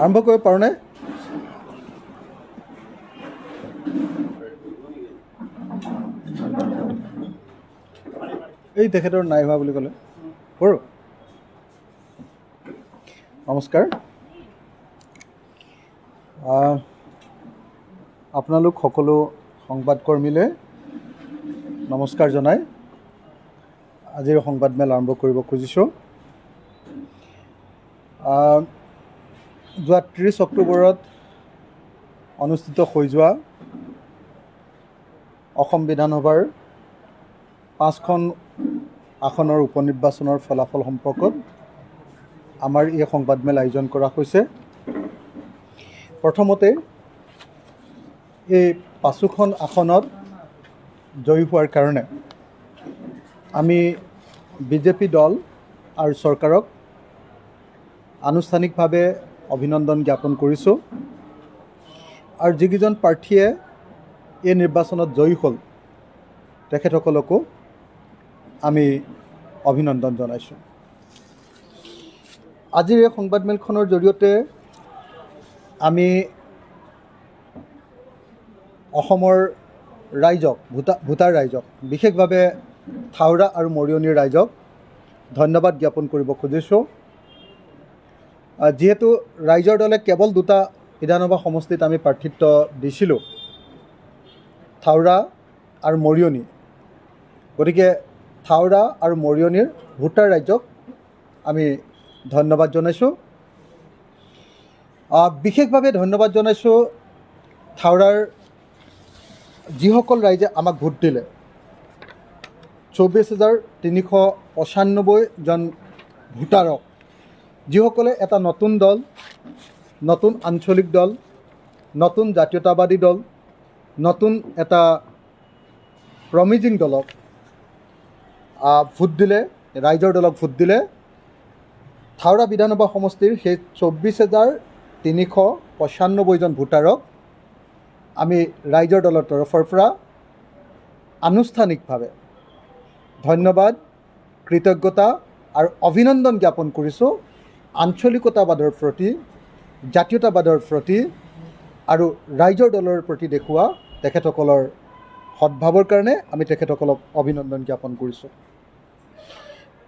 আৰম্ভ কৰিব পাৰোঁনে? এই তেখেতৰ নাই হোৱা বুলি ক'লে কৰোঁ। নমস্কাৰ। আপোনালোক সকলো সংবাদকৰ্মীলৈ নমস্কাৰ জনাই আজিৰ সংবাদমেল আৰম্ভ কৰিব খুজিছোঁ। যোৱা 30 অক্টোবৰত অনুষ্ঠিত হৈ যোৱা অসম বিধানসভাৰ 5খন আসনৰ উপ নিৰ্বাচনৰ ফলাফল সম্পৰ্কত আমাৰ এই সংবাদমেল আয়োজন কৰা হৈছে। প্ৰথমতে এই 5খন আসনত জয়ী হোৱাৰ কাৰণে আমি বিজেপি দল আৰু চৰকাৰক আনুষ্ঠানিকভাৱে অভিনন্দন জ্ঞাপন কৰিছোঁ। আৰু যিকেইজন প্ৰাৰ্থীয়ে এই নিৰ্বাচনত জয়ী হ'ল তেখেতসকলকো আমি অভিনন্দন জনাইছোঁ। আজিৰ এই সংবাদমেলখনৰ জৰিয়তে আমি অসমৰ ৰাইজক ভোটাৰ ৰাইজক বিশেষভাৱে থাওৰা আৰু মৰিয়নিৰ ৰাইজক ধন্যবাদ জ্ঞাপন কৰিব খুজিছোঁ। যিহেতু ৰাইজৰ দলে কেৱল 2টা বিধানসভা সমষ্টিত আমি প্ৰাৰ্থিত্ব দিছিলোঁ, থাওৰা আৰু মৰিয়নি, গতিকে থাওৰা আৰু মৰিয়নিৰ ভোটাৰ ৰাইজক আমি ধন্যবাদ জনাইছোঁ। বিশেষভাৱে ধন্যবাদ জনাইছোঁ থাওৰাৰ যিসকল ৰাইজে আমাক ভোট দিলে। 24,395 জন ভোটাৰক, যিসকলে এটা নতুন দল, নতুন আঞ্চলিক দল, নতুন জাতীয়তাবাদী দল, নতুন এটা প্ৰমিজিং দলক ভোট দিলে, ৰাইজৰ দলক ভোট দিলে। থাওৰা বিধানসভা সমষ্টিৰ সেই 24,395 জন ভোটাৰক আমি ৰাইজৰ দলৰ তৰফৰ পৰা আনুষ্ঠানিকভাৱে ধন্যবাদ, কৃতজ্ঞতা আৰু অভিনন্দন জ্ঞাপন কৰিছোঁ। আঞ্চলিকতাবাদৰ প্ৰতি, জাতীয়তাবাদৰ প্ৰতি আৰু ৰাইজৰ দলৰ প্ৰতি দেখুওৱা তেখেতসকলৰ সদ্ভাৱৰ কাৰণে আমি তেখেতসকলক অভিনন্দন জ্ঞাপন কৰিছোঁ।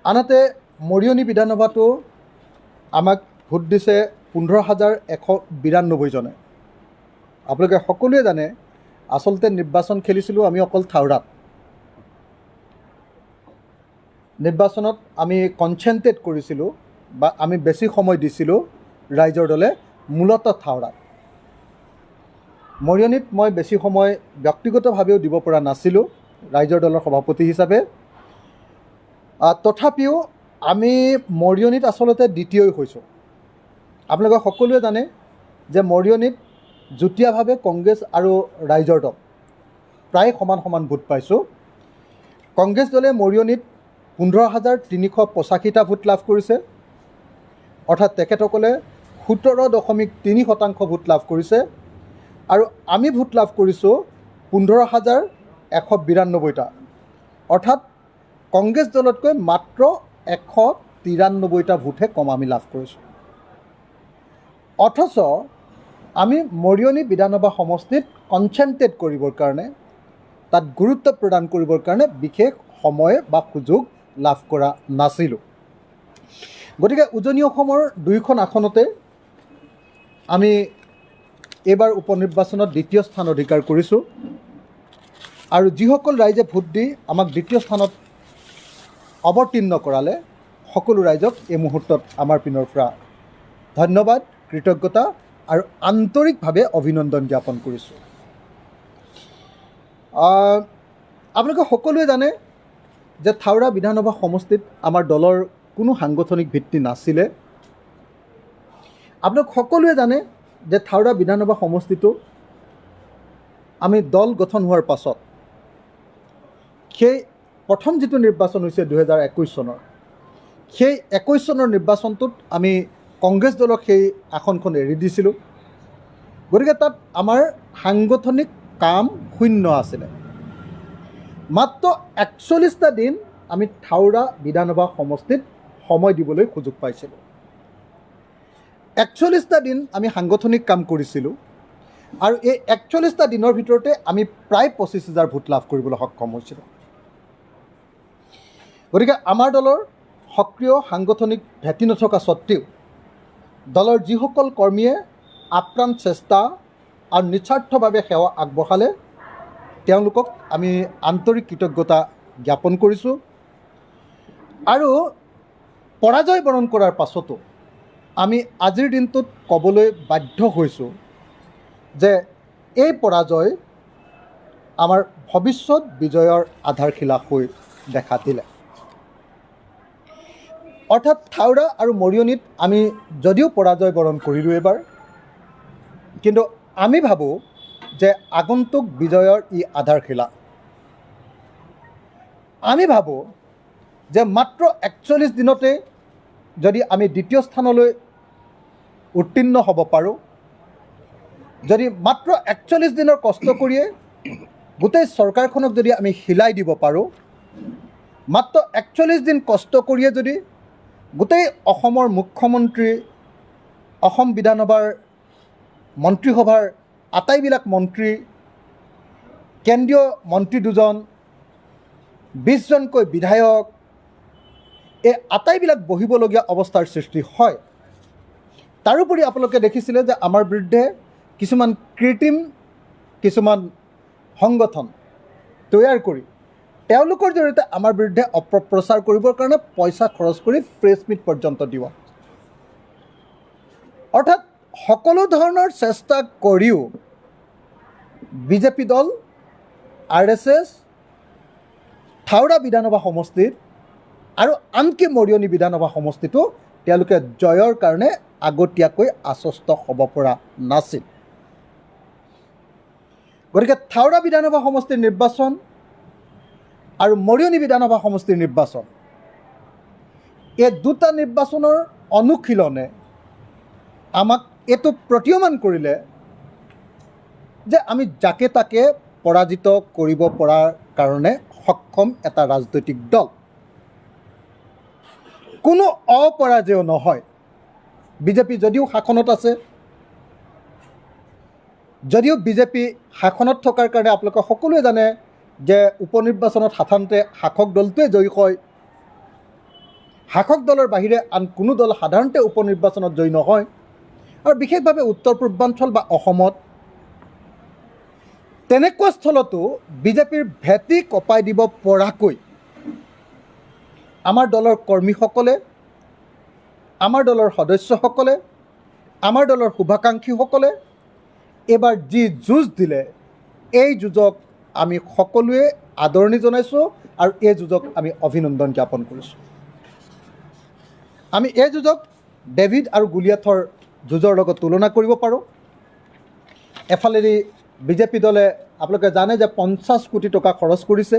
আনহাতে মৰিয়নি বিধানসভাটো আমাক ভোট দিছে 15,192 জনে। আপোনালোকে সকলোৱে জানে আচলতে নিৰ্বাচন খেলিছিলোঁ আমি অকল থাওৰাত। নিৰ্বাচনত আমি কনচেনট্ৰেট কৰিছিলোঁ বা আমি বেছি সময় দিছিলোঁ ৰাইজৰ দলে মূলতঃ থাওৰাত। মৰিয়নিত মই বেছি সময় ব্যক্তিগতভাৱেও দিব পৰা নাছিলোঁ ৰাইজৰ দলৰ সভাপতি হিচাপে। তথাপিও আমি মৰিয়নিত আচলতে দ্বিতীয়ই হৈছোঁ। আপোনালোকে সকলোৱে জানে যে মৰিয়নিত যুটীয়াভাৱে কংগ্ৰেছ আৰু ৰাইজৰ দল প্ৰায় সমান সমান ভোট পাইছোঁ। কংগ্ৰেছ দলে মৰিয়নিত 15,385টা ভোট লাভ কৰিছে, অৰ্থাৎ তেখেতসকলে 17.3% ভোট লাভ কৰিছে। আৰু আমি ভোট লাভ কৰিছোঁ 15,192টা, অৰ্থাৎ কংগ্ৰেছ দলতকৈ মাত্ৰ 193টা ভোটহে কম আমি লাভ কৰিছোঁ। অথচ আমি মৰিয়নি বিধানসভা সমষ্টিত কনচেনট্ৰেট কৰিবৰ কাৰণে, তাত গুৰুত্ব প্ৰদান কৰিবৰ কাৰণে বিশেষ সময় বা সুযোগ লাভ কৰা নাছিলোঁ। গতিকে উজনি অসমৰ 2খন আসনতে আমি এইবাৰ উপ নিৰ্বাচনত দ্বিতীয় স্থান অধিকাৰ কৰিছোঁ। আৰু যিসকল ৰাইজে ভোট দি আমাক দ্বিতীয় স্থানত অৱতীৰ্ণ কৰালে সকলো ৰাইজক এই মুহূৰ্তত আমাৰ পিনৰ পৰা ধন্যবাদ, কৃতজ্ঞতা আৰু আন্তৰিকভাৱে অভিনন্দন জ্ঞাপন কৰিছোঁ। আপোনালোকে সকলোৱে জানে যে থাওৰা বিধানসভা সমষ্টিত আমাৰ দলৰ কোনো সাংগঠনিক ভিত্তি নাছিলে। আপোনালোক সকলোৱে জানে যে থাওৰা বিধানসভা সমষ্টিটো আমি দল গঠন হোৱাৰ পাছত সেই প্ৰথম যিটো নিৰ্বাচন হৈছে 2021 চনৰ, সেই 21 চনৰ নিৰ্বাচনটোত আমি কংগ্ৰেছ দলক সেই আসনখন এৰি দিছিলোঁ। গতিকে তাত আমাৰ সাংগঠনিক কাম শূন্য আছিলে। মাত্ৰ 41টা দিন আমি থাওৰা বিধানসভা সমষ্টিত সময় দিবলৈ সুযোগ পাইছিলোঁ। 41টা দিন আমি সাংগঠনিক কাম কৰিছিলোঁ আৰু এই 41টা দিনৰ ভিতৰতে আমি প্ৰায় 25,000 ভোট লাভ কৰিবলৈ সক্ষম হৈছিলোঁ। গতিকে আমাৰ দলৰ সক্ৰিয় সাংগঠনিক ভেটি নথকা স্বত্তেও দলৰ যিসকল কৰ্মীয়ে আপ্ৰাণ চেষ্টা আৰু নিস্বাৰ্থভাৱে সেৱা আগবঢ়ালে তেওঁলোকক আমি আন্তৰিক কৃতজ্ঞতা জ্ঞাপন কৰিছোঁ। আৰু পৰাজয় বৰণ কৰাৰ পাছতো আমি আজিৰ দিনটোত ক'বলৈ বাধ্য হৈছোঁ যে এই পৰাজয় আমাৰ ভৱিষ্যত বিজয়ৰ আধাৰশিলা হৈ দেখা দিলে। অৰ্থাৎ থাওৰা আৰু মৰিয়নিত আমি যদিও পৰাজয় বৰণ কৰিলোঁ এবাৰ, কিন্তু আমি ভাবোঁ যে আগন্তুক বিজয়ৰ ই আধাৰশিলা। আমি ভাবোঁ যে মাত্ৰ 41 দিনতে যদি আমি দ্বিতীয় স্থানলৈ উত্তীৰ্ণ হ'ব পাৰোঁ, যদি মাত্ৰ 41 দিনৰ কষ্ট কৰিয়ে গোটেই চৰকাৰখনক যদি আমি হিলাই দিব পাৰোঁ, মাত্ৰ 41 দিন কষ্ট কৰিয়ে যদি গোটেই অসমৰ মুখ্যমন্ত্ৰী, অসম বিধানসভাৰ মন্ত্ৰীসভাৰ আটাইবিলাক মন্ত্ৰী, কেন্দ্ৰীয় মন্ত্ৰী 2জন, 20জনকৈ বিধায়ক, এই আটাইবিলাক বহিবলগীয়া অৱস্থাৰ সৃষ্টি হয়। তাৰোপৰি আপোনালোকে দেখিছিলে যে আমাৰ বিৰুদ্ধে কিছুমান কৃত্ৰিম কিছুমান সংগঠন তৈয়াৰ কৰি তেওঁলোকৰ জৰিয়তে আমাৰ বিৰুদ্ধে অপপ্ৰচাৰ কৰিবৰ কাৰণে পইচা খৰচ কৰি প্ৰেছ মিট পৰ্যন্ত দিব। অৰ্থাৎ সকলো ধৰণৰ চেষ্টা কৰিও বিজেপি দল, RSS, থাওৰা বিধানসভা সমষ্টিত আৰু আনকি মৰিয়নি বিধানসভা সমষ্টিটো তেওঁলোকে জয়ৰ কাৰণে আগতীয়াকৈ আশ্বস্ত হ'ব পৰা নাছিল। গতিকে থাওৰা বিধানসভা সমষ্টিৰ নিৰ্বাচন আৰু মৰিয়নি বিধানসভা সমষ্টিৰ নিৰ্বাচন, এই দুটা নিৰ্বাচনৰ অনুশীলনে আমাক এইটো প্ৰতীয়মান কৰিলে যে আমি যাকে তাকে পৰাজিত কৰিব পৰাৰ কাৰণে সক্ষম এটা ৰাজনৈতিক দল। কোনো অপৰাজেয় নহয়। বিজেপি যদিও শাসনত আছে, যদিও বিজেপি শাসনত থকাৰ কাৰণে আপোনালোকে সকলোৱে জানে যে উপনিৰ্বাচনত সাধাৰণতে শাসক দলটোৱে জয়ী হয়। শাসক দলৰ বাহিৰে আন কোনো দল সাধাৰণতে উপনিৰ্বাচনত জয়ী নহয়। আৰু বিশেষভাৱে উত্তৰ পূৰ্বাঞ্চল বা অসমত তেনেকুৱা স্থলতো বিজেপিৰ ভেটি কঁপাই দিব পৰাকৈ আমাৰ দলৰ কৰ্মীসকলে, আমাৰ দলৰ সদস্যসকলে, আমাৰ দলৰ শুভাকাংক্ষীসকলে এইবাৰ যি যুঁজ দিলে, এই যুঁজক আমি সকলোৱে আদৰণি জনাইছোঁ আৰু এই যুঁজক আমি অভিনন্দন জ্ঞাপন কৰিছোঁ। আমি এই যুঁজক ডেভিড আৰু গলিয়াথৰ যুঁজৰ লগত তুলনা কৰিব পাৰোঁ। এফালেদি বিজেপি দলে আপোনালোকে জানে যে 50 কোটি টকা খৰচ কৰিছে,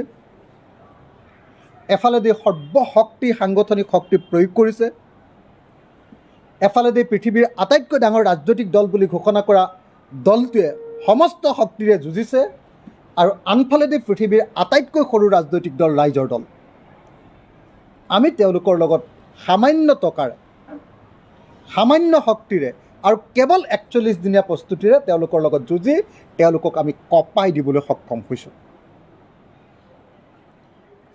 এফালেদি সৰ্বশক্তি সাংগঠনিক শক্তি প্ৰয়োগ কৰিছে, এফালেদি পৃথিৱীৰ আটাইতকৈ ডাঙৰ ৰাজনৈতিক দল বুলি ঘোষণা কৰা দলটোৱে সমস্ত শক্তিৰে যুঁজিছে, আৰু আনফালেদি পৃথিৱীৰ আটাইতকৈ সৰু ৰাজনৈতিক দল ৰাইজৰ দল। আমি তেওঁলোকৰ লগত সামান্য টকাৰে, সামান্য শক্তিৰে আৰু কেৱল 41 দিনীয়া প্ৰস্তুতিৰে তেওঁলোকৰ লগত যুঁজি তেওঁলোকক আমি কঁপাই দিবলৈ সক্ষম হৈছোঁ।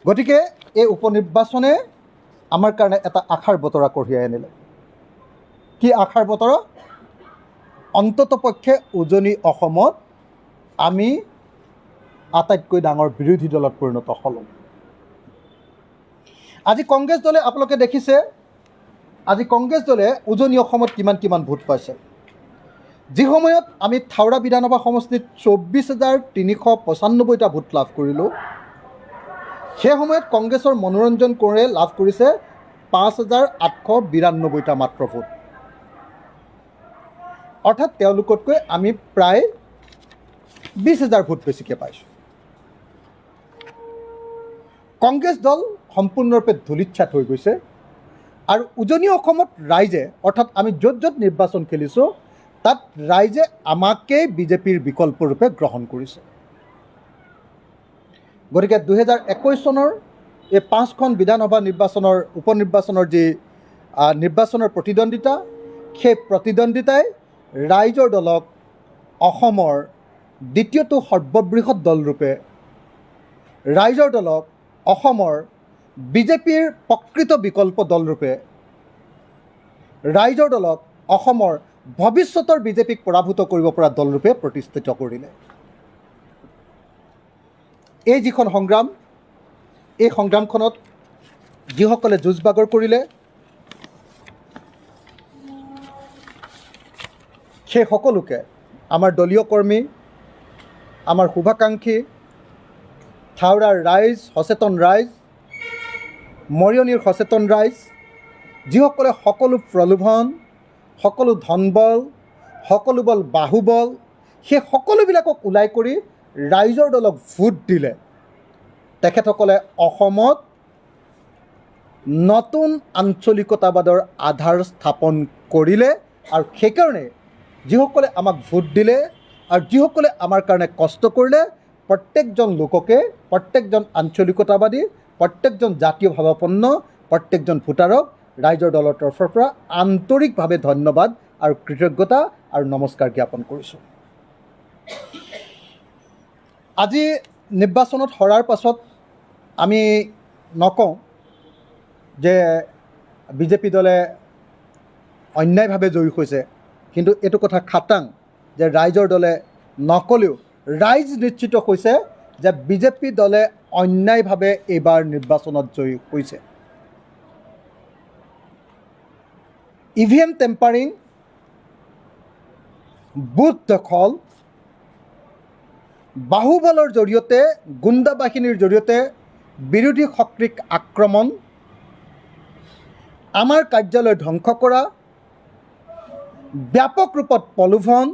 গতিকে এই উপনিৰ্বাচনে আমাৰ কাৰণে এটা আশাৰ বতৰা কঢ়িয়াই আনিলে। কি আশাৰ বতৰা? অন্ততপক্ষে উজনি অসমত আমি আটাইতকৈ ডাঙৰ বিৰোধী দলত পৰিণত হ'লোঁ। আজি কংগ্ৰেছ দলে আপোনালোকে দেখিছে, আজি কংগ্ৰেছ দলে উজনি অসমত কিমান ভোট পাইছে। যি সময়ত আমি থাওৰা বিধানসভা সমষ্টিত 24,395টা ভোট লাভ কৰিলোঁ, সেই সময়ত কংগ্ৰেছৰ মনোৰঞ্জন কোঁৱৰে লাভ কৰিছে 5,892টা মাত্ৰ ভোট। অৰ্থাৎ তেওঁলোকতকৈ আমি প্ৰায় 20,000 ভোট বেছিকৈ পাইছোঁ। কংগ্ৰেছ দল সম্পূৰ্ণৰূপে ধূলিচ্ছাত হৈ গৈছে। আৰু উজনি অসমত ৰাইজে, অৰ্থাৎ আমি য'ত য'ত নিৰ্বাচন খেলিছোঁ তাত ৰাইজে আমাকেই বিজেপিৰ বিকল্পৰূপে গ্ৰহণ কৰিছে। গতিকে 2021 চনৰ এই 5খন বিধানসভা নিৰ্বাচনৰ উপনিৰ্বাচনৰ যি নিৰ্বাচনৰ প্ৰতিদ্বন্দ্বিতা, সেই প্ৰতিদ্বন্দ্বিতাই ৰাইজৰ দলক অসমৰ দ্বিতীয়টো সৰ্ববৃহৎ দলৰূপে, ৰাইজৰ দলক অসমৰ বিজেপিৰ প্ৰকৃত বিকল্প দলৰূপে, ৰাইজৰ দলক অসমৰ ভৱিষ্যতৰ বিজেপিক পৰাভূত কৰিব পৰা দলৰূপে প্ৰতিষ্ঠিত কৰিলে। এই যিখন সংগ্ৰাম, এই সংগ্ৰামখনত যিসকলে যুঁজ বাগৰ কৰিলে, সেই সকলোকে আমাৰ দলীয় কৰ্মী, আমাৰ শুভাকাংক্ষী, থাওৰাৰ ৰাইজ, সচেতন ৰাইজ, মৰিয়নিৰ সচেতন ৰাইজ, যিসকলে সকলো প্ৰলোভন, সকলো ধনবল, সকলো বল বাহুবল, সেই সকলোবিলাকক ওলাই কৰি ৰাইজৰ দলক ভোট দিলে, তেখেতসকলে অসমত নতুন আঞ্চলিকতাবাদৰ আধাৰ স্থাপন কৰিলে। আৰু সেইকাৰণে যিসকলে আমাক ভোট দিলে আৰু যিসকলে আমাৰ কাৰণে কষ্ট কৰিলে, প্ৰত্যেকজন লোককে, প্ৰত্যেকজন আঞ্চলিকতাবাদী, প্ৰত্যেকজন জাতীয় ভাৱাপন্ন, প্ৰত্যেকজন ভোটাৰক ৰাইজৰ দলৰ তৰফৰ পৰা আন্তৰিকভাৱে ধন্যবাদ আৰু কৃতজ্ঞতা আৰু নমস্কাৰ জ্ঞাপন কৰিছোঁ। আজি নিৰ্বাচনত হৰাৰ পাছত আমি নকওঁ যে বিজেপি দলে অন্যায়ভাৱে জয়ী হৈছে, কিন্তু এইটো কথা খাটাং যে ৰাইজৰ দলে নকলেও ৰাইজ নিশ্চিত হৈছে যে বিজেপি দলে অন্যায়ভাৱে এইবাৰ নিৰ্বাচনত জয়ী হৈছে। EVM টেম্পাৰিং, বুথ দখল, বাহুবলৰ জৰিয়তে, গুণ্ডা বাহিনীৰ জৰিয়তে বিৰোধী শক্তিক আক্ৰমণ, আমাৰ কাৰ্যালয় ধ্বংস কৰা, ব্যাপক ৰূপত প্ৰলোভন,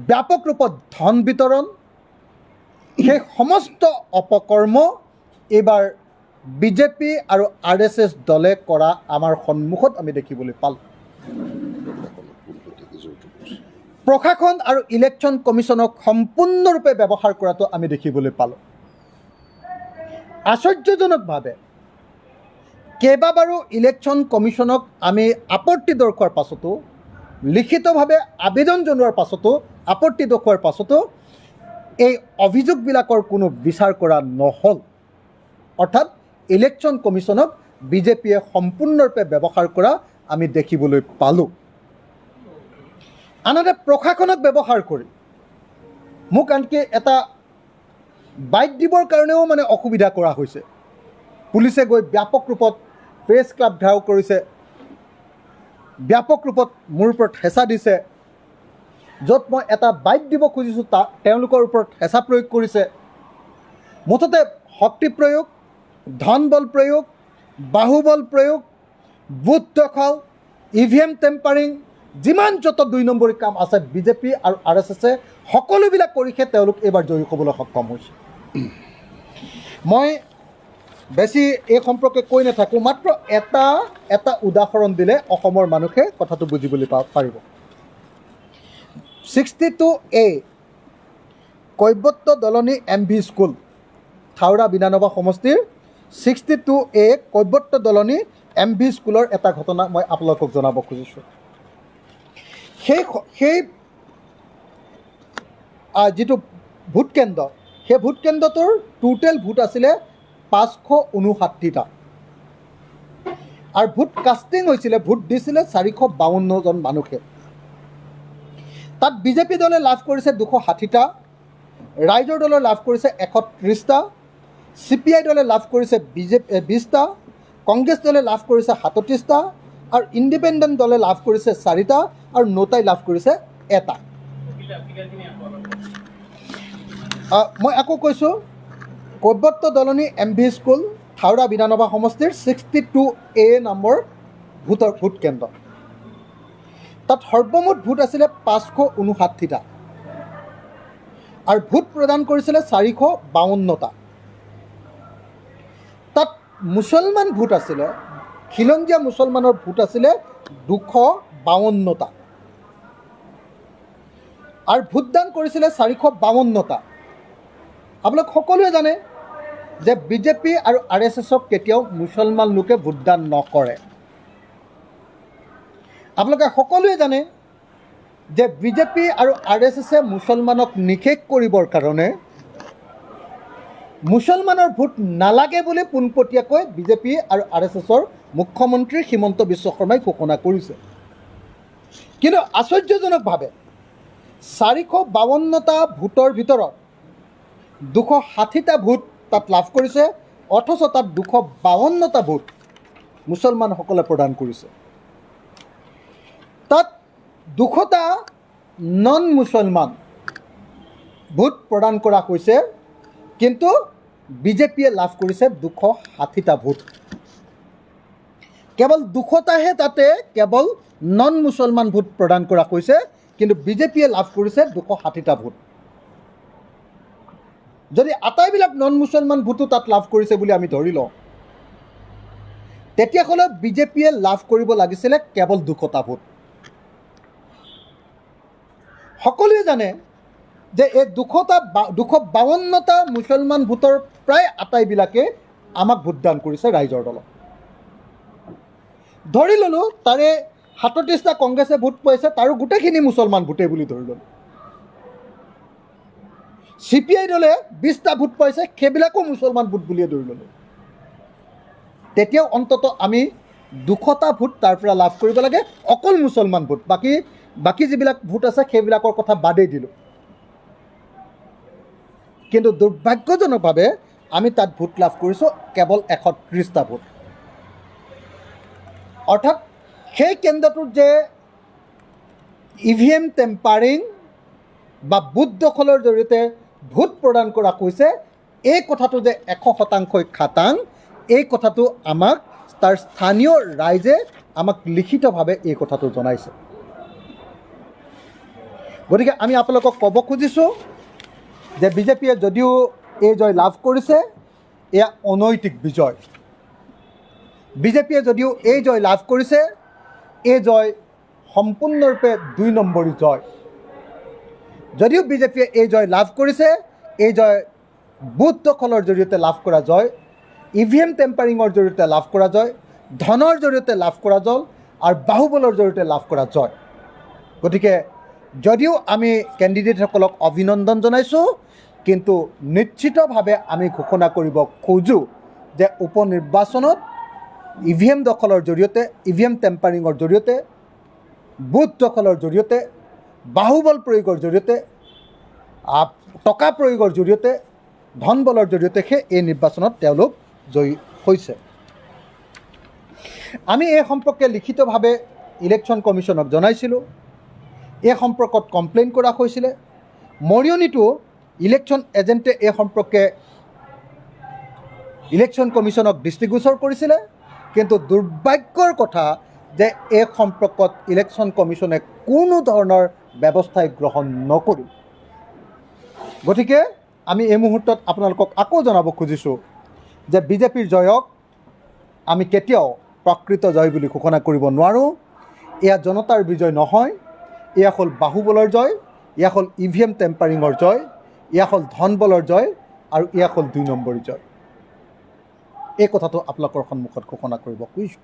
ব্যাপক ৰূপত ধন বিতৰণ, সেই সমস্ত অপকৰ্ম এইবাৰ বিজেপি আৰু RSS দলে কৰা আমাৰ সন্মুখত আমি দেখিবলৈ পালোঁ। প্ৰশাসন আৰু ইলেকশ্যন কমিশ্যনক সম্পূৰ্ণৰূপে ব্যৱহাৰ কৰাটো আমি দেখিবলৈ পালোঁ। আশ্চৰ্যজনকভাৱে কেইবাবাৰো ইলেকশ্যন কমিশ্যনক আমি আপত্তি দৰ্শোৱাৰ পাছতো, লিখিতভাৱে আবেদন জনোৱাৰ পাছতো, আপত্তি দেখুওৱাৰ পাছতো এই অভিযোগবিলাকৰ কোনো বিচাৰ কৰা নহ'ল। অৰ্থাৎ ইলেকশ্যন কমিশ্যনক বিজেপিয়ে সম্পূৰ্ণৰূপে ব্যৱহাৰ কৰা আমি দেখিবলৈ পালোঁ। আনহাতে প্ৰশাসনক ব্যৱহাৰ কৰি মোক আনকি এটা বাইট দিবৰ কাৰণেও মানে অসুবিধা কৰা হৈছে। পুলিচে গৈ ব্যাপক ৰূপত প্ৰেছ ক্লাব ঘেৰাও কৰিছে, ব্যাপক ৰূপত মোৰ ওপৰত হেঁচা দিছে। য'ত মই এটা বাইট দিব খুজিছোঁ তেওঁলোকৰ ওপৰত হেঁচা প্ৰয়োগ কৰিছে। মুঠতে শক্তি প্ৰয়োগ, ধন বল প্ৰয়োগ, বাহুবল প্ৰয়োগ, বুথ দখল, EVM টেম্পাৰিং, যিমান যত 2 নম্বৰী কাম আছে বিজেপি আৰু RSSে সকলোবিলাক কৰিহে তেওঁলোক এইবাৰ জয়ী হ'বলৈ সক্ষম হৈছে। মই বেছি এই সম্পৰ্কে কৈ নাথাকোঁ, মাত্ৰ এটা উদাহৰণ দিলে অসমৰ মানুহে কথাটো বুজিবলৈ পাৰিব। 62A কৈৱৰ্ত দলনি MV স্কুল, থাওৰা বিধানসভা সমষ্টিৰ 62A কৈৱৰ্ত দলনি MV স্কুলৰ এটা ঘটনা মই আপোনালোকক জনাব খুজিছোঁ। সেই যিটো ভোট কেন্দ্ৰ, সেই ভোট কেন্দ্ৰটোৰ টোটেল ভোট আছিলে 559টা আৰু ভোট কাষ্টিং হৈছিলে, ভোট দিছিলে 452জন মানুহে। তাত বিজেপি দলে লাভ কৰিছে 260টা, ৰাইজৰ দলে লাভ কৰিছে 130টা, CPI দলে লাভ কৰিছে 20টা, কংগ্ৰেছ দলে লাভ কৰিছে 37টা আৰু ইণ্ডিপেণ্ডেণ্ট দলে লাভ কৰিছে 4টা আৰু নটাই লাভ কৰিছে 1টা। মই আকৌ কৈছোঁ, কৈৱৰ্ত দলনি MV স্কুল, থাওৰা বিধানসভা সমষ্টিৰ 62A নম্বৰ ভোট কেন্দ্ৰ। তাত সৰ্বমুঠ ভোট আছিলে 559টা আৰু ভোট প্ৰদান কৰিছিলে 452টা। তাত মুছলমান ভোট আছিলে, খিলঞ্জীয়া মুছলমানৰ ভোট আছিলে 252টা আৰু ভোটদান কৰিছিলে 452টা। আপোনালোক সকলোৱে জানে যে বিজেপি আৰু RSSক কেতিয়াও মুছলমান লোকে ভোটদান নকৰে। আপোনালোকে সকলোৱে জানে যে বিজেপি আৰু RSSে মুছলমানক নিষেধ কৰিবৰ কাৰণে মুছলমানৰ ভোট নালাগে বুলি পোনপটীয়াকৈ বিজেপি আৰু RSSৰ মুখ্যমন্ত্ৰী হিমন্ত বিশ্ব শৰ্মাই ঘোষণা কৰিছে। কিন্তু আশ্চৰ্যজনকভাৱে 452টা ভোটৰ ভিতৰত 260টা ভোট তাত লাভ কৰিছে, অথচ তাত 252টা ভোট মুছলমানসকলে প্ৰদান কৰিছে। তাত 200টা নন মুছলমান ভোট প্ৰদান কৰা হৈছে, কিন্তু বিজেপিয়ে লাভ কৰিছে 260টা ভোট। কেৱল 200টাহে তাতে কেৱল নন মুছলমান ভোট প্ৰদান কৰা হৈছে, কিন্তু বিজেপিয়ে লাভ কৰিছে 260টা ভোট। যদি আটাইবিলাক নন মুছলমান ভোটো তাত লাভ কৰিছে বুলি আমি ধৰি লওঁ, তেতিয়াহ'লে বিজেপিয়ে লাভ কৰিব লাগিছিলে কেৱল 200টা ভোট। সকলোৱে জানে যে এই 252টা মুছলমান ভোটৰ প্ৰায় আটাইবিলাকে আমাক ভোটদান কৰিছে ৰাইজৰ দলত। ধৰি ল'লোঁ তাৰে 37টা কংগ্ৰেছে ভোট পাইছে, তাৰো গোটেইখিনি মুছলমান ভোটেই বুলি ধৰি ল'লোঁ। CPI দলে 20টা ভোট পাইছে, সেইবিলাকো মুছলমান ভোট বুলিয়ে ধৰি ল'লোঁ। তেতিয়াও অন্ততঃ আমি 200টা ভোট তাৰ পৰা লাভ কৰিব লাগে, অকল মুছলমান ভোট। বাকী যিবিলাক ভোট আছে সেইবিলাকৰ কথা বাদেই দিলোঁ। কিন্তু দুৰ্ভাগ্যজনকভাৱে আমি তাত ভোট লাভ কৰিছোঁ কেৱল 130টা ভোট। অৰ্থাৎ সেই কেন্দ্ৰটোত যে EVM টেম্পাৰিং বা বুথ দখলৰ জৰিয়তে ভোট প্ৰদান কৰা হৈছে, এই কথাটো যে 100% খাটাং, এই কথাটো আমাক তাৰ স্থানীয় ৰাইজে আমাক লিখিতভাৱে এই কথাটো জনাইছে। গতিকে আমি আপোনালোকক ক'ব খুজিছোঁ যে বিজেপিয়ে যদিও এই জয় লাভ কৰিছে, এয়া অনৈতিক বিজয়। বিজেপিয়ে যদিও এই জয় লাভ কৰিছে, এই জয় সম্পূৰ্ণৰূপে 2 নম্বৰী জয়। যদিও বিজেপিয়ে এই জয় লাভ কৰিছে, এই জয় বুথ দখলৰ জৰিয়তে লাভ কৰা জয়, EVM টেম্পাৰিঙৰ জৰিয়তে লাভ কৰা জয়, ধনৰ জৰিয়তে লাভ কৰা জয় আৰু বাহুবলৰ জৰিয়তে লাভ কৰা জয়। গতিকে যদিও আমি কেণ্ডিডেটসকলক অভিনন্দন জনাইছোঁ, কিন্তু নিশ্চিতভাৱে আমি ঘোষণা কৰিব খোজোঁ যে উপনিৰ্বাচনত EVM দখলৰ জৰিয়তে, EVM টেম্পাৰিঙৰ জৰিয়তে, বুথ দখলৰ জৰিয়তে, বাহুবল প্ৰয়োগৰ জৰিয়তে, টকা প্ৰয়োগৰ জৰিয়তে, ধন বলৰ জৰিয়তেহে এই নিৰ্বাচনত তেওঁলোক জয়ী হৈছে। আমি এই সম্পৰ্কে লিখিতভাৱে ইলেকশ্যন কমিশ্যনক জনাইছিলোঁ। এই সম্পৰ্কত কমপ্লেইন কৰা হৈছিলে। মৰিয়নিতো ইলেকশ্যন এজেণ্টে এই সম্পৰ্কে ইলেকশ্যন কমিশ্যনক দৃষ্টিগোচৰ কৰিছিলে, কিন্তু দুৰ্ভাগ্যৰ কথা যে এই সম্পৰ্কত ইলেকশ্যন কমিশ্যনে কোনো ধৰণৰ ব্যৱস্থাই গ্ৰহণ নকৰিল। গতিকে আমি এই মুহূৰ্তত আপোনালোকক আকৌ জনাব খুজিছোঁ যে বিজেপিৰ জয়ক আমি কেতিয়াও প্ৰকৃত জয় বুলি ঘোষণা কৰিব নোৱাৰোঁ। এয়া জনতাৰ বিজয় নহয়, এয়া হ'ল বাহুবলৰ জয়, এয়া হ'ল EVM টেম্পাৰিঙৰ জয়, এয়া হ'ল ধন বলৰ জয় আৰু এয়া হ'ল 2 নম্বৰী জয়। এই কথাটো আপোনালোকৰ সন্মুখত ঘোষণা কৰিব খুজিছোঁ।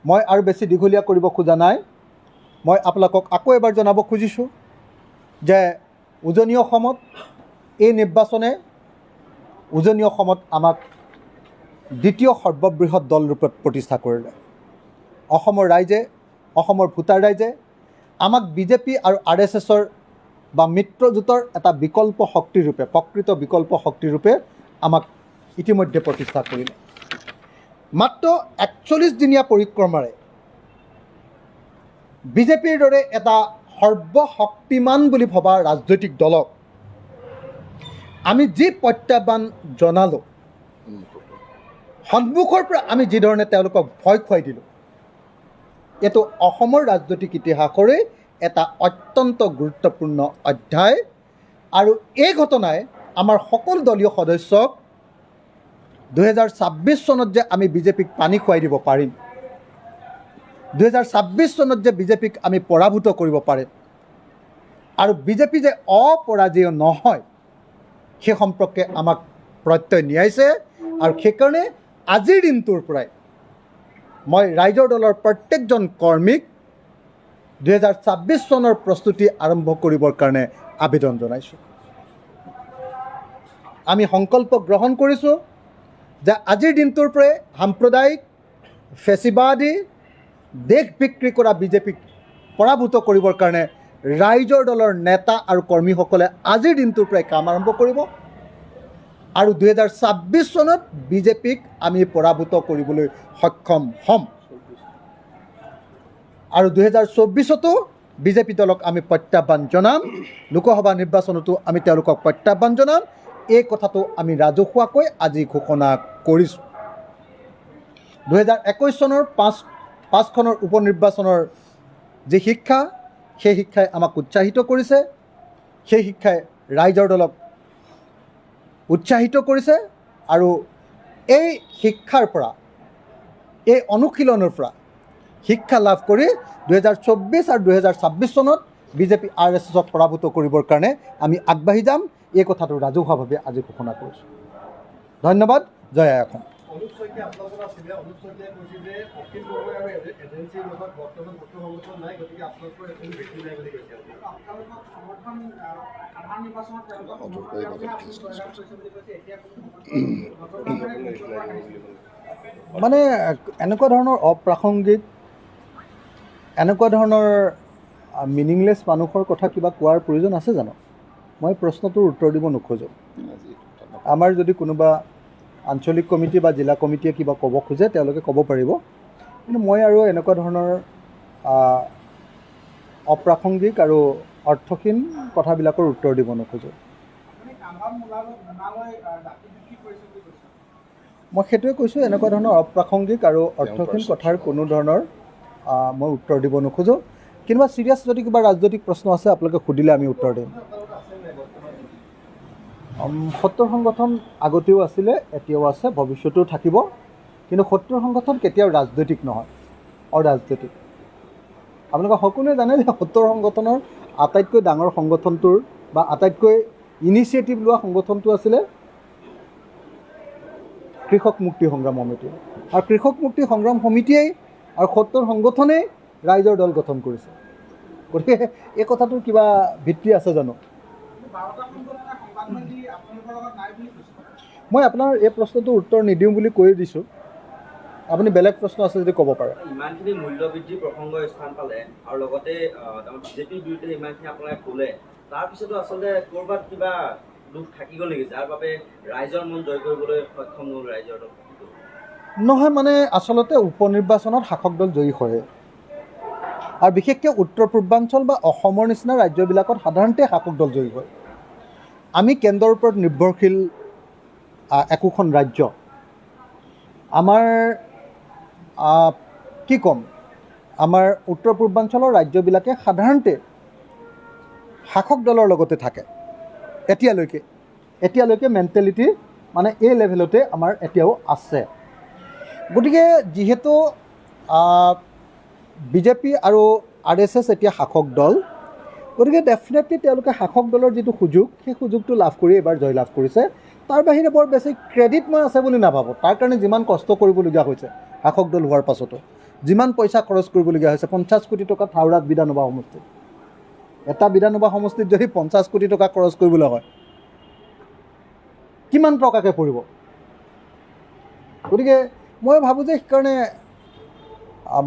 মই আৰু বেছি দীঘলীয়া কৰিব খোজা নাই। মই আপোনালোকক আকৌ এবাৰ জনাব খুজিছোঁ যে উজনি অসমত এই নিৰ্বাচনে উজনি অসমত আমাক দ্বিতীয় সৰ্ববৃহৎ দলৰূপে প্ৰতিষ্ঠা কৰিলে। অসমৰ ৰাইজে, অসমৰ ভোটাৰ ৰাইজে আমাক বিজেপি আৰু RSSৰ বা মিত্ৰজোঁটৰ এটা বিকল্প শক্তিৰূপে, প্ৰকৃত বিকল্প শক্তিৰূপে আমাক ইতিমধ্যে প্ৰতিষ্ঠা কৰিলে। মাত্ৰ 41 দিনীয়া পৰিক্ৰমাৰে বিজেপিৰ দৰে এটা সৰ্বশক্তিমান বুলি ভবা ৰাজনৈতিক দলক আমি যি প্ৰত্যাহ্বান জনালোঁ, সন্মুখৰ পৰা আমি যিধৰণে তেওঁলোকক ভয় খুৱাই দিলোঁ, এইটো অসমৰ ৰাজনৈতিক ইতিহাসৰে এটা অত্যন্ত গুৰুত্বপূৰ্ণ অধ্যায়। আৰু এই ঘটনাই আমাৰ সকলো দলীয় সদস্যক 2026 চনত যে আমি বিজেপিক পানী খুৱাই দিব পাৰিম, 2026 চনত যে বিজেপিক আমি পৰাভূত কৰিব পাৰিম আৰু বিজেপি যে অপৰাজেয় নহয়, সেই সম্পৰ্কে আমাক প্ৰত্যয় নিয়াইছে আৰু সেইকাৰণে আজিৰ দিনটোৰ পৰাই মই ৰাইজৰ দলৰ প্ৰত্যেকজন কৰ্মীক 2026 চনৰ প্ৰস্তুতি আৰম্ভ কৰিবৰ কাৰণে আবেদন জনাইছোঁ। আমি সংকল্প গ্ৰহণ কৰিছোঁ যে আজিৰ দিনটোৰ পৰাই সাম্প্ৰদায়িক ফেচিবাদী দেশ বিক্ৰী কৰা বিজেপিক পৰাভূত কৰিবৰ কাৰণে ৰাইজৰ দলৰ নেতা আৰু কৰ্মীসকলে আজিৰ দিনটোৰ পৰাই কাম আৰম্ভ কৰিব আৰু 2026 চনত বিজেপিক আমি পৰাভূত কৰিবলৈ সক্ষম হ'ম আৰু 2024তো বিজেপি দলক আমি প্ৰত্যাহ্বান জনাম, লোকসভা নিৰ্বাচনতো আমি তেওঁলোকক প্ৰত্যাহ্বান জনাম। এই কথাটো আমি ৰাজহুৱাকৈ আজি ঘোষণা কৰিছোঁ। 2021 চনৰ পাঁচখনৰ উপ নিৰ্বাচনৰ যি শিক্ষা, সেই শিক্ষাই আমাক উৎসাহিত কৰিছে, সেই শিক্ষাই ৰাইজৰ দলক উৎসাহিত কৰিছে আৰু এই শিক্ষাৰ পৰা, এই অনুশীলনৰ পৰা শিক্ষা লাভ কৰি 2024 আৰু 2026 চনত বিজেপি RSSক পৰাভূত কৰিবৰ কাৰণে আমি আগবাঢ়ি যাম। এই কথাটো ৰাজহুৱাভাৱে আজি ঘোষণা কৰিছোঁ। ধন্যবাদ। জয় আই অসম। মানে এনেকুৱা ধৰণৰ অপ্ৰাসংগিক, এনেকুৱা ধৰণৰ মিনিংলেছ মানুহৰ কথা কিবা কোৱাৰ প্ৰয়োজন আছে জানো? মই প্ৰশ্নটোৰ উত্তৰ দিব নোখোজোঁ। আমাৰ যদি কোনোবা আঞ্চলিক কমিটি বা জিলা কমিটিয়ে কিবা ক'ব খোজে তেওঁলোকে ক'ব পাৰিব, কিন্তু মই আৰু এনেকুৱা ধৰণৰ অপ্ৰাসংগিক আৰু অৰ্থহীন কথাবিলাকৰ উত্তৰ দিব নোখোজোঁ। মই সেইটোৱে কৈছোঁ, এনেকুৱা ধৰণৰ অপ্ৰাসংগিক আৰু অৰ্থহীন কথাৰ কোনো ধৰণৰ মই উত্তৰ দিব নোখোজোঁ। কিবা চিৰিয়াছ যদি কিবা ৰাজনৈতিক প্ৰশ্ন আছে আপোনালোকে সুধিলে আমি উত্তৰ দিম। সত্তৰ সংগঠন আগতেও আছিলে, এতিয়াও আছে, ভৱিষ্যতেও থাকিব, কিন্তু সত্তৰ সংগঠন কেতিয়াও ৰাজনৈতিক নহয়, অৰাজনৈতিক। আপোনালোকে সকলোৱে জানে যে সত্তৰ সংগঠনৰ আটাইতকৈ ডাঙৰ সংগঠনটোৰ বা আটাইতকৈ ইনিচিয়েটিভ লোৱা সংগঠনটো আছিলে কৃষক মুক্তি সংগ্ৰাম সমিতি, আৰু কৃষক মুক্তি সংগ্ৰাম সমিতিয়েই আৰু সত্তৰ সংগঠনেই ৰাইজৰ দল গঠন কৰিছে। গতিকে এই কথাটোৰ কিবা ভিত্তি আছে জানো? মই আপোনাৰ এই প্ৰশ্নটোৰ উত্তৰ নিদিওঁ বুলি কৈ দিছোঁ। আপুনি বেলেগ প্ৰশ্ন আছে যদি ক'ব পাৰে। ইমানখিনি মূল্যবৃদ্ধিৰ প্ৰসংগ স্থান পালে আৰু লগতে বিজেপিৰ বিৰুদ্ধে ইমানখিনি আপোনালোকে ক'লে, তাৰপিছতো আচলতে ক'ৰবাত কিবা দুখ থাকি গ'ল নেকি, যাৰ বাবে ৰাইজৰ মন জয় কৰিবলৈ সক্ষম নহ'ল ৰাইজৰ দল? নহয়, মানে আচলতে উপ নিৰ্বাচনত শাসক দল জয়ী হয়, আৰু বিশেষকৈ উত্তৰ পূৰ্বাঞ্চল বা অসমৰ নিচিনা ৰাজ্যবিলাকত সাধাৰণতে শাসক দল জয়ী হয়। আমি কেন্দ্ৰৰ ওপৰত নিৰ্ভৰশীল একোখন ৰাজ্য। আমাৰ কি ক'ম, আমাৰ উত্তৰ পূৰ্বাঞ্চলৰ ৰাজ্যবিলাকে সাধাৰণতে শাসক দলৰ লগতে থাকে এতিয়ালৈকে মেণ্টেলিটি মানে এই লেভেলতে আমাৰ এতিয়াও আছে। গতিকে যিহেতু বিজেপি আৰু RSS এতিয়া শাসক দল, গতিকে ডেফিনেটলি তেওঁলোকে শাসক দলৰ যিটো সুযোগ, সেই সুযোগটো লাভ কৰি এইবাৰ জয়লাভ কৰিছে। তাৰ বাহিৰে বৰ বেছি ক্ৰেডিট মই আছে বুলি নাভাবোঁ। তাৰ কাৰণে যিমান কষ্ট কৰিবলগীয়া হৈছে শাসক দল হোৱাৰ পাছতো, যিমান পইচা খৰচ কৰিবলগীয়া হৈছে, 50 কোটি টকা হাওৰাত বিধানসভা সমষ্টিত, এটা বিধানসভা সমষ্টিত যদি 50 কোটি টকা খৰচ কৰিবলৈ হয়, কিমান টকাকৈ পৰিব? গতিকে মই ভাবোঁ যে সেইকাৰণে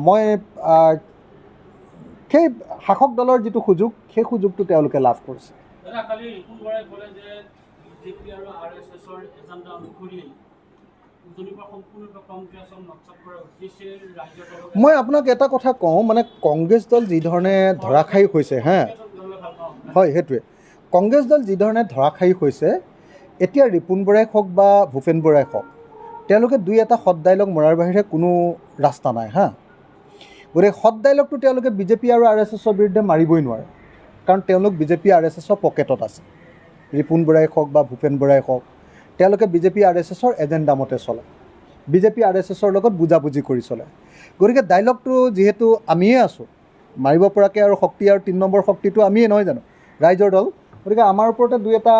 মই সেই শাসক দলৰ যিটো সুযোগ, সেই সুযোগটো তেওঁলোকে লাভ কৰিছে। মই আপোনাক এটা কথা কওঁ, মানে কংগ্ৰেছ দল যিধৰণে ধৰাশায়ী হৈছে, হয়, সেইটোৱে কংগ্ৰেছ দল যিধৰণে ধৰাশায়ী হৈছে, এতিয়া ৰিপুণ বৰাই হওক বা ভূপেন বৰাই হওক, তেওঁলোকে দুই এটা হট ডাইলগ মৰাৰ বাহিৰে কোনো ৰাস্তা নাই। গতিকে হট ডাইলগটো তেওঁলোকে বিজেপি আৰু RSSৰ বিৰুদ্ধে মাৰিবই নোৱাৰে, কাৰণ তেওঁলোক বিজেপি RSSৰ পকেটত আছে। ৰিপুণ বৰাই হওক বা ভূপেন বৰাই হওক, তেওঁলোকে বিজেপি RSSৰ এজেণ্ডা মতে চলে, বিজেপি RSSৰ লগত বুজাবুজি কৰি চলে। গতিকে ডাইলগটো যিহেতু আমিয়ে আছোঁ, মাৰিব পৰাকৈ আৰু শক্তি আৰু 3 নম্বৰ শক্তিটো আমিয়ে নহয় জানো, ৰাইজৰ দল। গতিকে আমাৰ ওপৰতে দুই এটা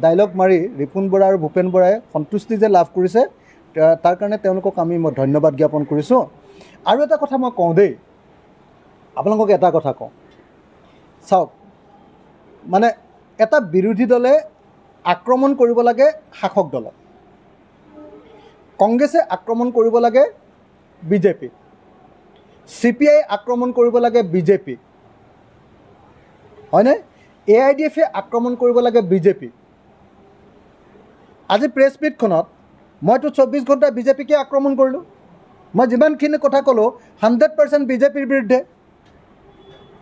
ডাইলগ মাৰি ৰিপুণ বৰা আৰু ভূপেন বৰাই সন্তুষ্টি যে লাভ কৰিছে তাৰ কাৰণে তেওঁলোকক মই ধন্যবাদ জ্ঞাপন কৰিছোঁ। আৰু এটা কথা মই কওঁ দেই, আপোনালোকক এটা কথা কওঁ, চাওক, মানে এটা বিৰোধী দলে আক্ৰমণ কৰিব লাগে শাসক দলক, কংগ্ৰেছে আক্ৰমণ কৰিব লাগে বিজেপিক, CPI আক্ৰমণ কৰিব লাগে বিজেপিক, হয়নে? AIDFে আক্ৰমণ কৰিব লাগে বিজেপিক। আজি প্ৰেছ মিটখনত মইতো 24 ঘণ্টা বিজেপিকে আক্ৰমণ কৰিলোঁ। মই যিমানখিনি কথা ক'লোঁ 100% বিজেপিৰ বিৰুদ্ধে,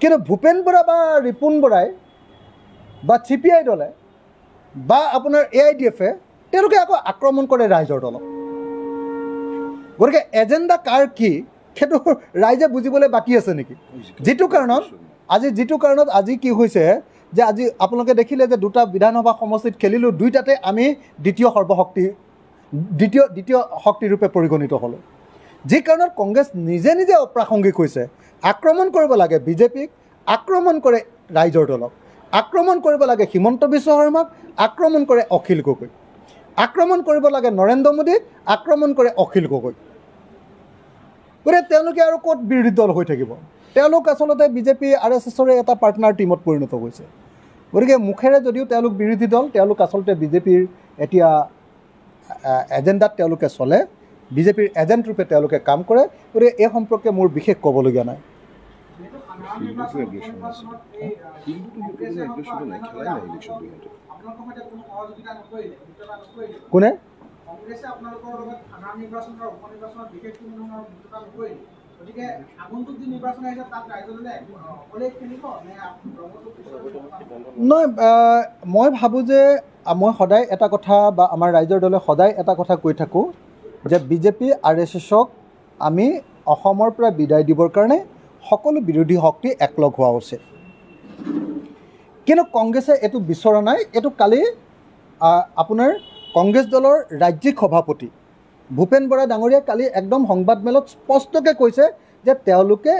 কিন্তু ভূপেন বৰা বা ৰিপুণ বৰাই বা CPI দলে বা আপোনাৰ AIDFে তেওঁলোকে আকৌ আক্ৰমণ কৰে ৰাইজৰ দলক। গতিকে এজেণ্ডা কাৰ কি সেইটো ৰাইজে বুজিবলৈ বাকী আছে নেকি? যিটো কাৰণত আজি কি হৈছে যে আজি আপোনালোকে দেখিলে যে দুটা বিধানসভা সমষ্টিত খেলিলোঁ, দুইটাতে আমি দ্বিতীয় শক্তিৰূপে পৰিগণিত হ'লোঁ। যি কাৰণত কংগ্ৰেছ নিজে নিজে অপ্ৰাসংগিক হৈছে। আক্ৰমণ কৰিব লাগে বিজেপিক, আক্ৰমণ কৰে ৰাইজৰ দলক, আক্ৰমণ কৰিব লাগে হিমন্ত বিশ্ব শৰ্মাক, আক্ৰমণ কৰে অখিল গগৈ, আক্ৰমণ কৰিব লাগে নৰেন্দ্ৰ মোদীক, আক্ৰমণ কৰে অখিল গগৈ। গতিকে তেওঁলোকে আৰু ক'ত বিৰোধী দল হৈ থাকিব? তেওঁলোক আচলতে বিজেপি RSSৰে এটা পাৰ্টনাৰ টীমত পৰিণত হৈছে। গতিকে মুখেৰে যদিও তেওঁলোক বিৰোধী দল, তেওঁলোক আচলতে বিজেপিৰ এতিয়া এজেণ্ডাত তেওঁলোকে চলে, বিজেপিৰ এজেণ্ট ৰূপে তেওঁলোকে কাম কৰে। গতিকে এই সম্পৰ্কে মোৰ বিশেষ ক'বলগীয়া নাই। কোনে? নহয়, মই ভাবোঁ যে মই সদায় এটা কথা বা আমাৰ ৰাইজৰ দলে সদায় এটা কথা কৈ থাকোঁ যে বিজেপি RSSক আমি অসমৰ পৰা বিদায় দিবৰ কাৰণে সকলো বিৰোধী শক্তি একলগ হোৱা উচিত। কিন্তু কংগ্ৰেছে এইটো বিচৰা নাই। এইটো কালি আপোনাৰ কংগ্ৰেছ দলৰ ৰাজ্যিক সভাপতি ভূপেন বৰা ডাঙৰীয়াই কালি একদম সংবাদমেলত স্পষ্টকৈ কৈছে যে তেওঁলোকে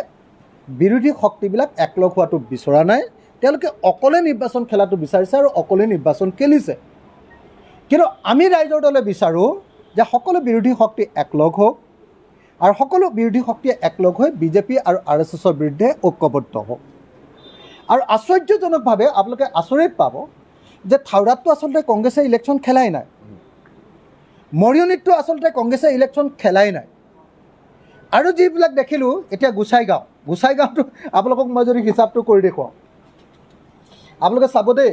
বিৰোধী শক্তিবিলাক একলগ হোৱাটো বিচৰা নাই, তেওঁলোকে অকলে নিৰ্বাচন খেলাটো বিচাৰিছে আৰু অকলে নিৰ্বাচন খেলিছে। কিন্তু আমি ৰাইজৰ দলে বিচাৰোঁ যে সকলো বিৰোধী শক্তি একলগ হওক আৰু সকলো বিৰোধী শক্তিয়ে একলগ হৈ বিজেপি আৰু RSSৰ বিৰুদ্ধে ঐক্যবদ্ধ হওক। আৰু আশ্চৰ্যজনকভাৱে আপোনালোকে আচৰিত পাব যে থাওৰাতটো আচলতে কংগ্ৰেছে ইলেকশ্যন খেলাই নাই, মৰিয়নিতটো আচলতে কংগ্ৰেছে ইলেকশ্যন খেলাই নাই। আৰু যিবিলাক দেখিলোঁ এতিয়া গোসাইগাঁওটো আপোনালোকক মই যদি হিচাপটো কৰি দেখুৱাওঁ, আপোনালোকে চাব দেই,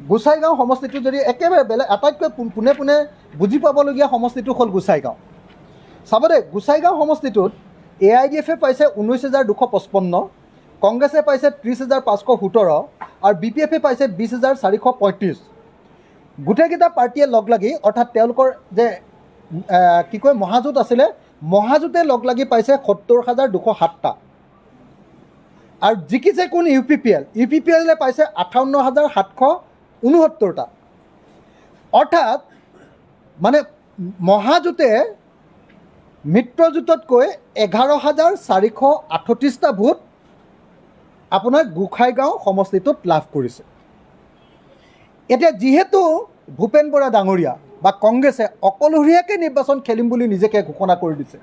গোসাইগাঁও সমষ্টিটো যদি একেবাৰে বেলেগ আটাইতকৈ পোনে পোনে বুজি পাবলগীয়া সমষ্টিটো হ'ল গোসাইগাঁও। চাব দেই, গোসাইগাঁও সমষ্টিটোত AIDFে পাইছে 19,255, কংগ্ৰেছে পাইছে 30,517 আৰু BPFে পাইছে 20,435। গোটেইকেইটা পাৰ্টীয়ে লগ লাগি, অৰ্থাৎ তেওঁলোকৰ যে মহাজোঁট আছিলে, মহাজোঁটে লগ লাগি পাইছে 70,207টা। আৰু জিকিছে কোন? UPPLে পাইছে 58,769টা। অৰ্থাৎ মানে মহাজোঁটে মিত্ৰজোঁটতকৈ 11,438টা ভোট আপোনাৰ গোসাইগাঁও সমষ্টিটোত লাভ কৰিছে। এতিয়া যিহেতু ভূপেন বৰা ডাঙৰীয়া বা কংগ্ৰেছে অকলশৰীয়াকৈ নিৰ্বাচন খেলিম বুলি নিজকে ঘোষণা কৰি দিছে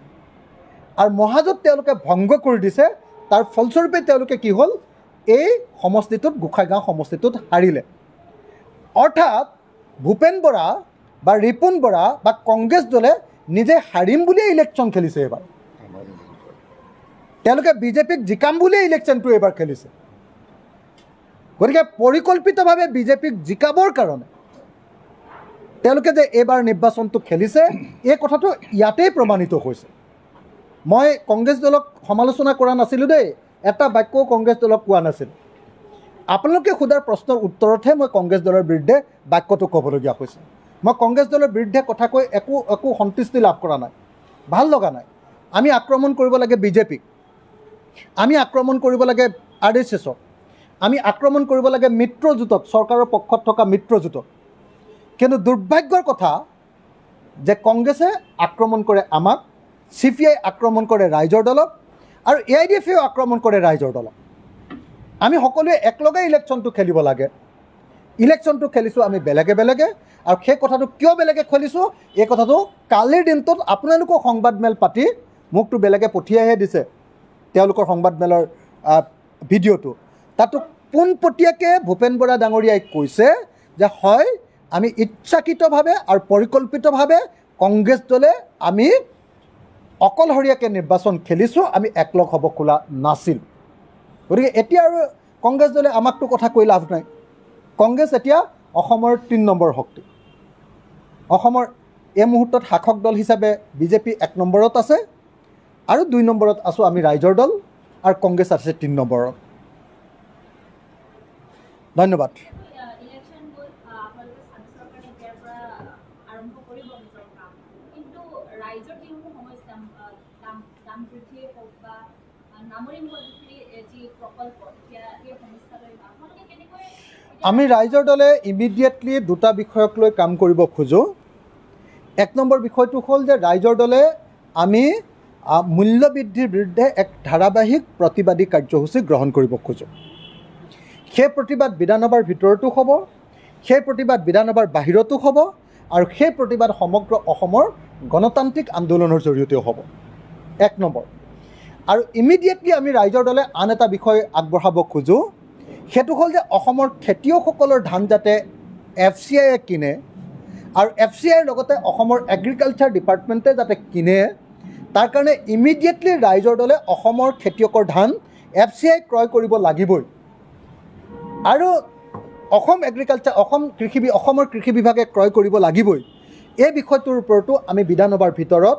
আৰু মহাজোঁট তেওঁলোকে ভংগ কৰি দিছে, তাৰ ফলস্বৰূপে তেওঁলোকে কি হ'ল, এই সমষ্টিটোত গোসাইগাঁও সমষ্টিটোত হাৰিলে। অৰ্থাৎ ভূপেন বৰা বা ৰিপুণ বৰা বা কংগ্ৰেছ দলে নিজে হাৰিম বুলিয়ে ইলেকশ্যন খেলিছে। এইবাৰ তেওঁলোকে বিজেপিক জিকাম বুলিয়ে ইলেকশ্যনটো এইবাৰ খেলিছে। গতিকে পৰিকল্পিতভাৱে বিজেপিক জিকাবৰ কাৰণে তেওঁলোকে যে এইবাৰ নিৰ্বাচনটো খেলিছে, এই কথাটো ইয়াতেই প্ৰমাণিত হৈছে। মই কংগ্ৰেছ দলক সমালোচনা কৰা নাছিলোঁ দেই, এটা বাক্যও কংগ্ৰেছ দলক কোৱা নাছিলোঁ। আপোনালোকে সোধাৰ প্ৰশ্নৰ উত্তৰতহে মই কংগ্ৰেছ দলৰ বিৰুদ্ধে বাক্যটো ক'বলগীয়া হৈছে। মই কংগ্ৰেছ দলৰ বিৰুদ্ধে কথা কৈ একো সন্তুষ্টি লাভ কৰা নাই, ভাল লগা নাই। আমি আক্ৰমণ কৰিব লাগে বিজেপিক, আমি আক্ৰমণ কৰিব লাগে RSSক, আমি আক্ৰমণ কৰিব লাগে মিত্ৰজোঁটক, চৰকাৰৰ পক্ষত থকা মিত্ৰজোঁটক। কিন্তু দুৰ্ভাগ্যৰ কথা যে কংগ্ৰেছে আক্ৰমণ কৰে আমাক, CPI আক্ৰমণ কৰে ৰাইজৰ দলক আৰু AIDFেও আক্ৰমণ কৰে ৰাইজৰ দলক। আমি সকলোৱে একলগে ইলেকশ্যনটো খেলিব লাগে। ইলেকশ্যনটো খেলিছোঁ আমি বেলেগে বেলেগে, আৰু সেই কথাটো কিয় বেলেগে খেলিছোঁ এই কথাটো কালিৰ দিনটোত আপোনালোকৰ সংবাদমেল পাতি মোকতো বেলেগে পঠিয়াইহে দিছে তেওঁলোকৰ সংবাদমেলৰ ভিডিঅ'টো। তাতো পোনপটীয়াকৈ ভূপেন বৰা ডাঙৰীয়াই কৈছে যে হয় আমি ইচ্ছাকৃতভাৱে আৰু পৰিকল্পিতভাৱে কংগ্ৰেছ দলে আমি অকলশৰীয়াকৈ নিৰ্বাচন খেলিছোঁ, আমি একলগ হ'ব খোলা নাছিল। গতিকে এতিয়া আৰু কংগ্ৰেছ দলে আমাকতো কথা কৈ লাভ নাই। কংগ্ৰেছ এতিয়া অসমৰ ৩ নম্বৰ শক্তি। অসমৰ এই মুহূৰ্তত শাসক দল হিচাপে বিজেপি 1 নম্বৰত আছে, আৰু 2 নম্বৰত আছোঁ আমি ৰাইজৰ দল, আৰু কংগ্ৰেছ আছে 3 নম্বৰত। ধন্যবাদ। ইলেকশ্যন গ'ল, আপোনালোকে স্থানীয় চৰকাৰে এতিয়াৰ পৰা আৰম্ভ কৰিব নিজৰ কাম, কিন্তু ৰাইজৰ যিসমূহ সমস্যা দাম বৃদ্ধিয়ে হওক বা নামনি মুখ্যমন্ত্ৰীৰ যি প্ৰকল্প এতিয়া সেই সমস্যালৈ আপোনালোকে কেনেকৈ আমি ৰাইজৰ দলে ইমিডিয়েটলি 2টা বিষয়ক লৈ কাম কৰিব খোজোঁ। 1 নম্বৰ বিষয়টো হ'ল যে ৰাইজৰ দলে আমি মূল্য বৃদ্ধিৰ বিৰুদ্ধে এক ধাৰাবাহিক প্ৰতিবাদী কাৰ্যসূচী গ্ৰহণ কৰিব খোজোঁ। সেই প্ৰতিবাদ বিধানসভাৰ ভিতৰতো হ'ব, সেই প্ৰতিবাদ বিধানসভাৰ বাহিৰতো হ'ব, আৰু সেই প্ৰতিবাদ সমগ্ৰ অসমৰ গণতান্ত্ৰিক আন্দোলনৰ জৰিয়তেও হ'ব। 1 নম্বৰ। আৰু ইমিডিয়েটলি আমি ৰাইজৰ দলে আন এটা বিষয় আগবঢ়াব খোজোঁ, সেইটো হ'ল যে অসমৰ খেতিয়কসকলৰ ধান যাতে FCIয়ে কিনে, আৰু FCIৰ লগতে অসমৰ এগ্ৰিকালচাৰ ডিপাৰ্টমেণ্টে যাতে কিনে, তাৰ কাৰণে ইমিডিয়েটলি ৰাইজৰ দলে অসমৰ খেতিয়কৰ ধান FCI ক্ৰয় কৰিব লাগিবই। আৰু অসমৰ কৃষি বিভাগে ক্ৰয় কৰিব লাগিবই। এই বিষয়টোৰ ওপৰতো আমি বিধানসভাৰ ভিতৰত,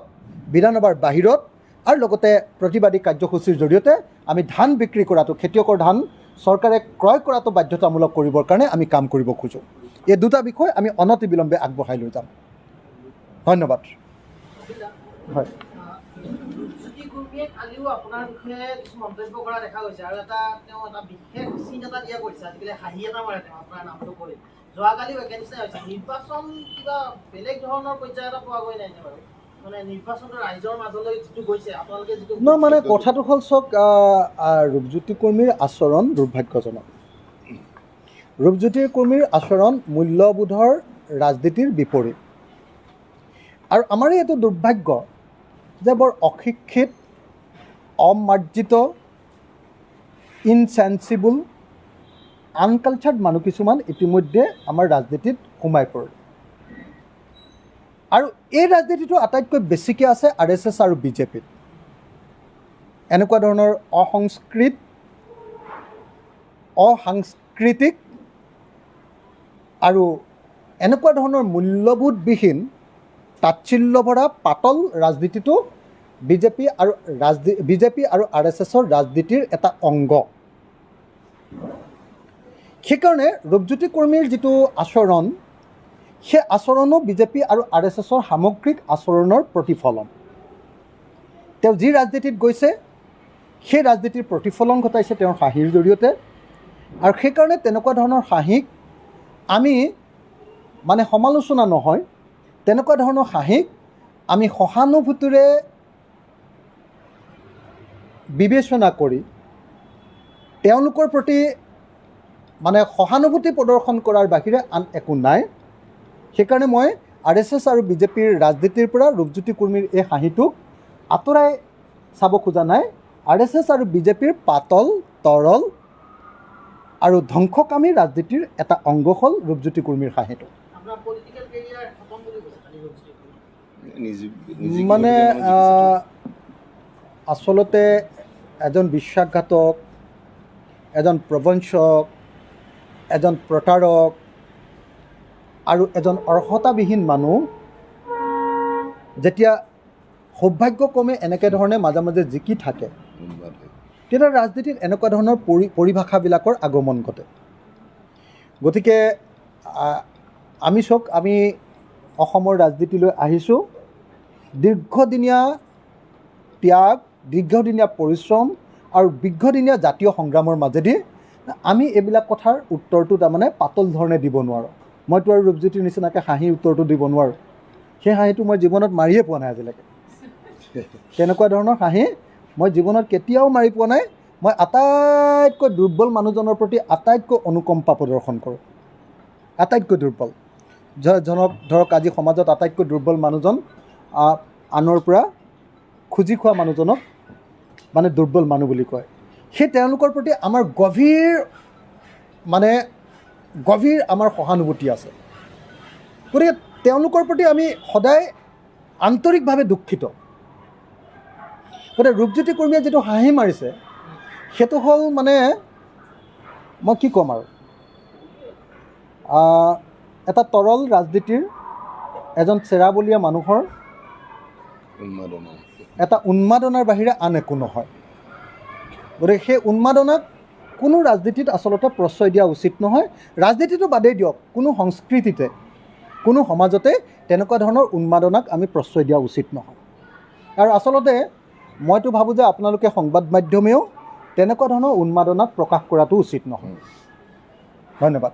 বিধানসভাৰ বাহিৰত, আৰু লগতে প্ৰতিবাদী কাৰ্যসূচীৰ জৰিয়তে আমি ধান বিক্ৰী কৰাটো, খেতিয়কৰ ধান চৰকাৰে ক্ৰয় কৰাটো বাধ্যতামূলক কৰিবৰ কাৰণে আমি কাম কৰিব খোজোঁ। এই 2টা বিষয় আমি অনতিবিলম্বে আগবঢ়াই লৈ যাম। ধন্যবাদ। হয়। ৰূপজ্যোতি কুৰ্মীয়ে কালিও আপোনাৰ বিষয়ে কিছু মন্তব্য কৰা দেখা গৈছে, আৰু তেওঁ এটা বিশেষ চিন এটা দিয়া কৰিছে, আজিকালি হাঁহি এটা মাৰে তেওঁ আপোনাৰ নামটো কৰি। যোৱাকালিও একে নিচিনা হৈছে। নিৰ্বাচন কিবা বেলেগ ধৰণৰ পৰ্যায় এটা পোৱা গৈ নাই বাৰু, মানে নিৰ্বাচনটো ৰাইজৰ মাজলৈ যিটো গৈছে আপোনালোকে যিটো মানে কথাটো হ'ল চাওক, ৰূপজ্যোতি কুৰ্মীৰ আচৰণ দুৰ্ভাগ্যজনক। ৰূপজ্যোতি কুৰ্মীৰ আচৰণ মূল্যবোধৰ ৰাজনীতিৰ বিপৰীত। আৰু আমাৰ এইটো দুৰ্ভাগ্য যে বৰ অশিক্ষিত, অমাৰ্জিত, ইনচেনচিবল, আনকালচাৰ্ড মানুহ কিছুমান ইতিমধ্যে আমাৰ ৰাজনীতিত সোমাই পৰিল। আৰু এই ৰাজনীতিটো আটাইতকৈ বেছিকৈ আছে RSS আৰু বিজেপিত। এনেকুৱা ধৰণৰ অসাংস্কৃতিক আৰু এনেকুৱা ধৰণৰ মূল্যবোধবিহীন তাচ্ছিল্য ভৰা পাতল ৰাজনীতিটো বিজেপি আৰু RSSৰ ৰাজনীতিৰ এটা অংগ। সেইকাৰণে ৰূপজ্যোতি কুৰ্মীৰ যিটো আচৰণ, সেই আচৰণো বিজেপি আৰু RSSৰ সামগ্ৰিক আচৰণৰ প্ৰতিফলন। তেওঁ যি ৰাজনীতিত গৈছে সেই ৰাজনীতিৰ প্ৰতিফলন ঘটাইছে তেওঁৰ হাঁহিৰ জৰিয়তে। আৰু সেইকাৰণে তেনেকুৱা ধৰণৰ হাঁহিক আমি মানে সমালোচনা নহয়, তেনেকুৱা ধৰণৰ হাঁহিক আমি সহানুভূতিৰে বিবেচনা কৰি তেওঁলোকৰ প্ৰতি মানে সহানুভূতি প্ৰদৰ্শন কৰাৰ বাহিৰে আন একো নাই। সেইকাৰণে মই RSS আৰু বিজেপিৰ ৰাজনীতিৰ পৰা ৰূপজ্যোতি কুৰ্মীৰ এই হাঁহিটোক আঁতৰাই চাব খোজা নাই। RSS আৰু বিজেপিৰ পাতল, তৰল আৰু ধ্বংসকামী ৰাজনীতিৰ এটা অংগ হ'ল ৰূপজ্যোতি কুৰ্মীৰ হাঁহিটো। মানে আচলতে এজন বিশ্বাসঘাতক, এজন প্ৰবঞ্চক, এজন প্ৰতাৰক আৰু এজন অৰ্হতাবিহীন মানুহ যেতিয়া সৌভাগ্যক্ৰমে এনেকৈ ধৰণে মাজে মাজে জিকি থাকে, তেতিয়া ৰাজনীতিত এনেকুৱা ধৰণৰ পৰিভাষাবিলাকৰ আগমন ঘটে। গতিকে আমি অসমৰ ৰাজনীতিলৈ আহিছোঁ দীৰ্ঘদিনীয়া ত্যাগ, দীৰ্ঘদিনীয়া পৰিশ্ৰম আৰু দীৰ্ঘদিনীয়া জাতীয় সংগ্ৰামৰ মাজেদি। আমি এইবিলাক কথাৰ উত্তৰটো তাৰমানে পাতল ধৰণে দিব নোৱাৰোঁ। মইতো আৰু ৰূপজ্যোতিৰ নিচিনাকৈ হাঁহিৰ উত্তৰটো দিব নোৱাৰোঁ। সেই হাঁহিটো মই জীৱনত মাৰিয়ে পোৱা নাই আজিলৈকে। তেনেকুৱা ধৰণৰ হাঁহি মই জীৱনত কেতিয়াও মাৰি পোৱা নাই। মই আটাইতকৈ দুৰ্বল মানুহজনৰ প্ৰতি আটাইতকৈ অনুকম্পা প্ৰদৰ্শন কৰোঁ। আটাইতকৈ দুৰ্বল ধৰক আজি সমাজত আটাইতকৈ দুৰ্বল মানুহজন আনৰ পৰা খুজি খোৱা মানুহজনক মানে দুৰ্বল মানুহ বুলি কয়। সেই তেওঁলোকৰ প্ৰতি আমাৰ গভীৰ আমাৰ সহানুভূতি আছে। গতিকে তেওঁলোকৰ প্ৰতি আমি সদায় আন্তৰিকভাৱে দুখিত। গতিকে ৰূপজ্যোতি কুৰ্মীয়ে যিটো হাঁহি মাৰিছে সেইটো হ'ল মানে মই কি ক'ম আৰু এটা তৰল ৰাজনীতিৰ এজন চেৰাবলীয়া মানুহৰ এটা উন্মাদনাৰ বাহিৰে আন একো নহয়। গতিকে সেই উন্মাদনাক কোনো ৰাজনীতিত আচলতে প্ৰশ্ৰয় দিয়া উচিত নহয়। ৰাজনীতিটো বাদেই দিয়ক, কোনো সংস্কৃতিতে কোনো সমাজতে তেনেকুৱা ধৰণৰ উন্মাদনাক আমি প্ৰশ্ৰয় দিয়া উচিত নহয়। আৰু আচলতে মইতো ভাবোঁ যে আপোনালোকে সংবাদ মাধ্যমেও তেনেকুৱা ধৰণৰ উন্মাদনাক প্ৰকাশ কৰাটো উচিত নহয়। ধন্যবাদ।